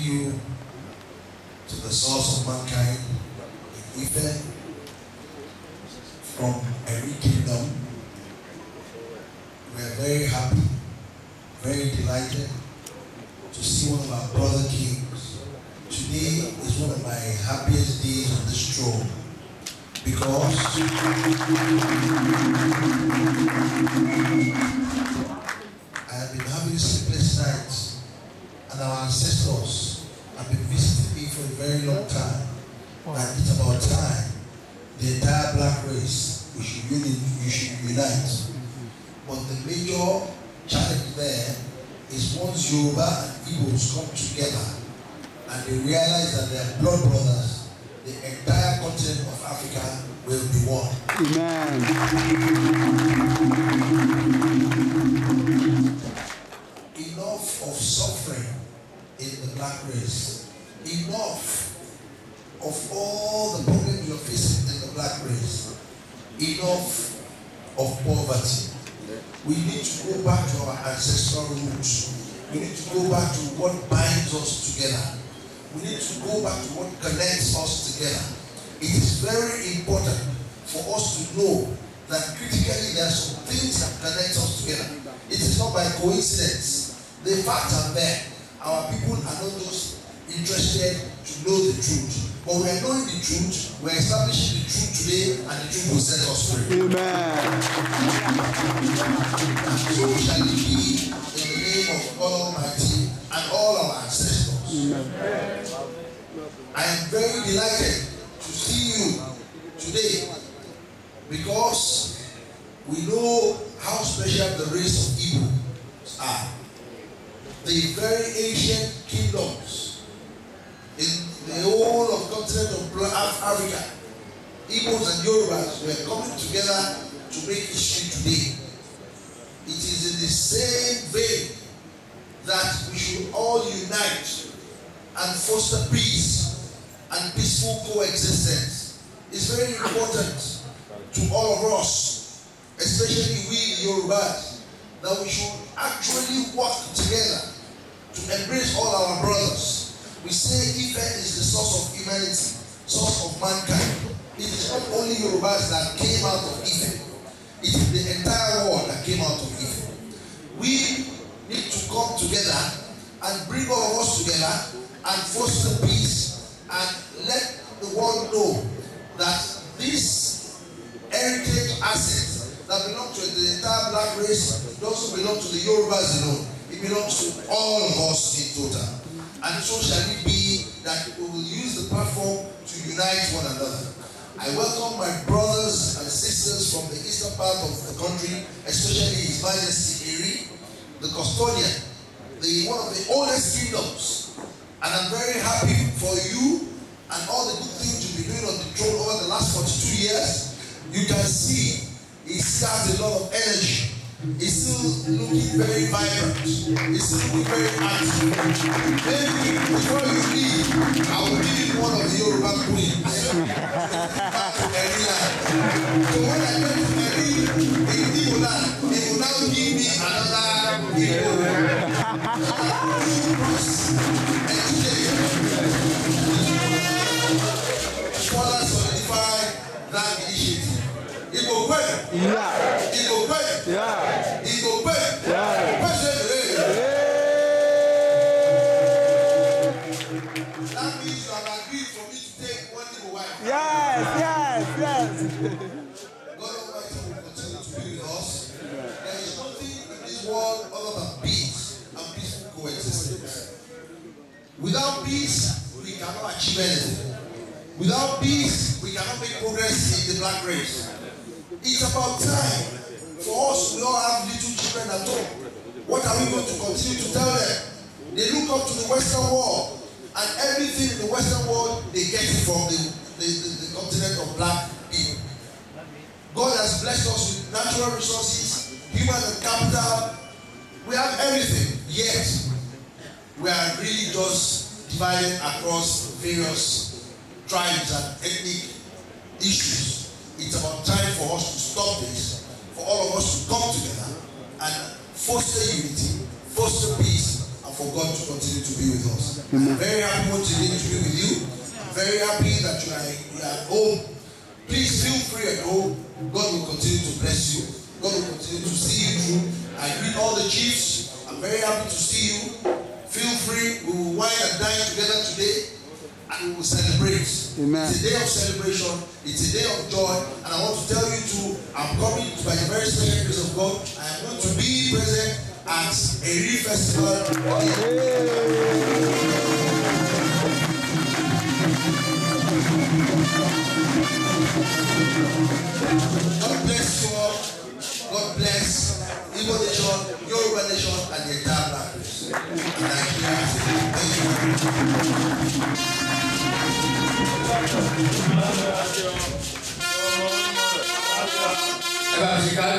you to the source of mankind in Ife from every kingdom. We are very happy, very delighted to see one of our brother kings. Today is one of my happiest days on this throne because I have been having sleepless nights, and our ancestors have been visiting me for a very long time. And it's about time the entire black race we should unite. But the major challenge there is once Yoruba and Igbos come together and they realize that they are blood brothers, the entire continent of Africa will be one. Amen. Enough of suffering in the black race. Enough of all the problems you're facing in the black race. Enough of poverty. We need to go back to our ancestral roots. We need to go back to what binds us together. We need to go back to what connects us together. It is very important for us to know that critically there are some things that connect us together. It is not by coincidence. The facts are there. Our people are not just interested to know the truth. But we are knowing the truth, we are establishing the truth today, and the truth will set us free. Amen. So shall it be in the name of God Almighty and all our ancestors. Amen. I am very delighted to see you today because we know how special the race of Igbo are. The very ancient kingdoms in the whole of the continent of Africa, Igbos and Yorubas were coming together to make history today. It is in the same vein that we should all unite and foster peace and peaceful coexistence. It's very important to all of us, especially we Yorubas, that we should actually work together to embrace all our brothers. We say Ife is the source of humanity, source of mankind. It is not only Yorubas that came out of Ife. It is the entire world that came out of Ife. We need to come together and bring all of us together and foster peace and let the world know that this heritage assets that belong to the entire black race doesn't belong to the Yorubas alone. It belongs to all of us in total. And so shall it be that we will use the platform to unite one another. I welcome my brothers and sisters from the eastern part of the country, especially His Majesty Eri, the custodian, one of the oldest kingdoms. And I'm very happy for you and all the good things you've been doing on the throne over the last 42 years. You can see he has a lot of energy. He's still looking very vibrant. He's still looking very active. Maybe before you leave, I will give you one of the Yoruba queens. So when I get to Eri in Igbo land, he will now give me another Igbo. Scholars solidify that initiative. Igbo pay. Yeah. Igbo pay. Yeah. Igbo pay. Yeah. That means you have agreed for me to take one Igbo wife. Yes. God Almighty will continue to be with us. There is nothing in this world other than peace and peaceful coexistence. Without peace, we cannot achieve anything. Without peace, we cannot make progress in the black race. It's about time for us. We all have little children at home. What are we going to continue to tell them? They look up to the Western world, and everything in the Western world they get it from the continent of black people. God has blessed us with natural resources, human and capital. We have everything, yet we are really just divided across various tribes and ethnic issues. It's about time for us to stop this, for all of us to come together and foster unity, foster peace, and for God to continue to be with us. I'm very happy once again to be with you. I'm very happy that you are at home. Please feel free at home. God will continue to bless you. God will continue to see you through. I greet all the chiefs. I'm very happy to see you. Feel free. We will wine and dine together today. And we will celebrate. Amen. It's a day of celebration. It's a day of joy. And I want to tell you too, I'm coming by the very special grace of God. I am going to be present at a real festival. God bless you all. God bless Igbo nation, Yoruba nation, and the entire black race. Thank you.